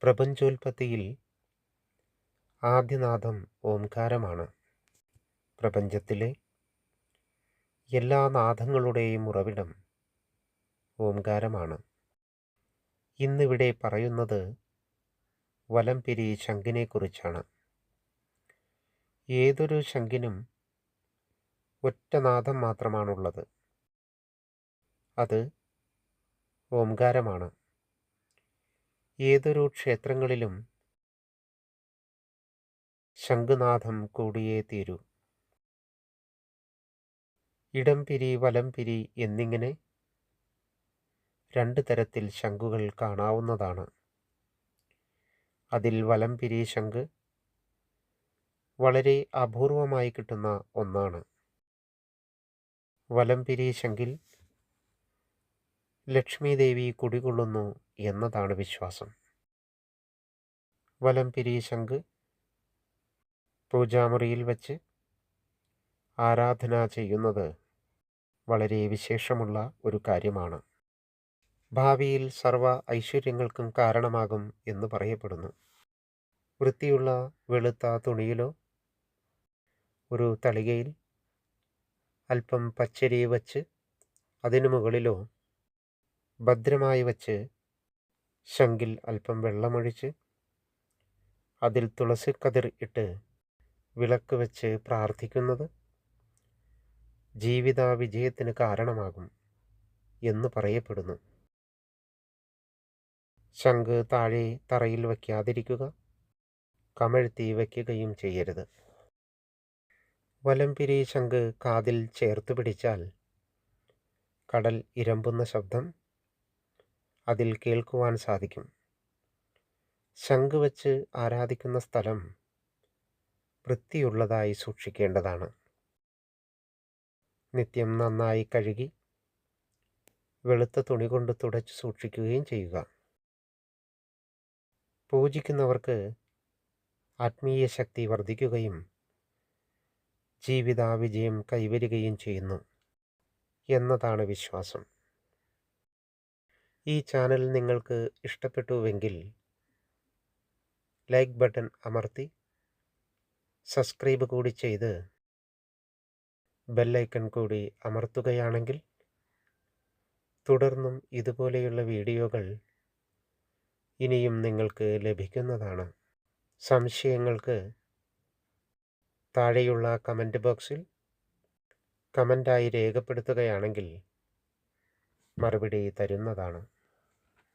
പ്രപഞ്ചോൽപത്തിയിൽ ആദ്യനാദം ഓംകാരമാണ്. പ്രപഞ്ചത്തിലെ എല്ലാ നാദങ്ങളുടെയും ഉറവിടം ഓംകാരമാണ്. ഇന്നിവിടെ പറയുന്നത് വലംപിരി ശംഖിനെക്കുറിച്ചാണ്. ഏതൊരു ശംഖിനും ഒറ്റ നാദം മാത്രമാണുള്ളത്. അത് ഓംകാരമാണ്. ഏതൊരു ക്ഷേത്രങ്ങളിലും ശംഖുനാഥം കൂടിയേ തീരൂ. ഇടംപിരി വലംപിരി എന്നിങ്ങനെ രണ്ട് തരത്തിൽ ശംഖുകൾ കാണാവുന്നതാണ്. അതിൽ വലംപിരി ശംഖ് വളരെ അപൂർവമായി കിട്ടുന്ന ഒന്നാണ്. വലംപിരി ശംഖിൽ ലക്ഷ്മി ദേവി കുടികൊള്ളുന്നു എന്നതാണ് വിശ്വാസം. വലംപിരി ശംഖ് പൂജാമുറിയിൽ വച്ച് ആരാധന ചെയ്യുന്നത് വളരെ വിശേഷമുള്ള ഒരു കാര്യമാണ്. ഭാവിയിൽ സർവ ഐശ്വര്യങ്ങൾക്കും കാരണമാകും എന്ന് പറയപ്പെടുന്നു. വൃത്തിയുള്ള വെളുത്ത തുണിയിലോ ഒരു തളികയിൽ അല്പം പച്ചരി വച്ച് അതിനു മുകളിലോ ഭദ്രമായി വച്ച് ശംഖിൽ അല്പം വെള്ളമൊഴിച്ച് അതിൽ തുളസിക്കതിർ ഇട്ട് വിളക്ക് വെച്ച് പ്രാർത്ഥിക്കുന്നത് ജീവിത വിജയത്തിന് കാരണമാകും എന്ന് പറയപ്പെടുന്നു. ശംഖ് താഴെ തറയിൽ വയ്ക്കാതിരിക്കുക, കമഴ്ത്തി വയ്ക്കുകയും ചെയ്യരുത്. വലംപിരി ശംഖ് കാതിൽ ചേർത്ത് പിടിച്ചാൽ കടൽ ഇരമ്പുന്ന ശബ്ദം അതിൽ കേൾക്കുവാൻ സാധിക്കും. ശംഖ് വച്ച് ആരാധിക്കുന്ന സ്ഥലം വൃത്തിയുള്ളതായി സൂക്ഷിക്കേണ്ടതാണ്. നിത്യം നന്നായി കഴുകി വെളുത്ത തുണി കൊണ്ട് തുടച്ച് സൂക്ഷിക്കുകയും ചെയ്യുക. പൂജിക്കുന്നവർക്ക് ആത്മീയ ശക്തി വർദ്ധിക്കുകയും ജീവിത വിജയം കൈവരികയും ചെയ്യുന്നു എന്നതാണ് വിശ്വാസം. ഈ ചാനൽ നിങ്ങൾക്ക് ഇഷ്ടപ്പെട്ടുവെങ്കിൽ ലൈക്ക് ബട്ടൺ അമർത്തി സബ്സ്ക്രൈബ് കൂടി ചെയ്ത് ബെല്ലൈക്കൺ കൂടി അമർത്തുകയാണെങ്കിൽ തുടർന്നും ഇതുപോലെയുള്ള വീഡിയോകൾ ഇനിയും നിങ്ങൾക്ക് ലഭിക്കുന്നതാണ്. സംശയങ്ങൾക്ക് താഴെയുള്ള കമൻറ്റ് ബോക്സിൽ കമൻ്റായി രേഖപ്പെടുത്തുകയാണെങ്കിൽ മറുപടി തരുന്നതാണ്.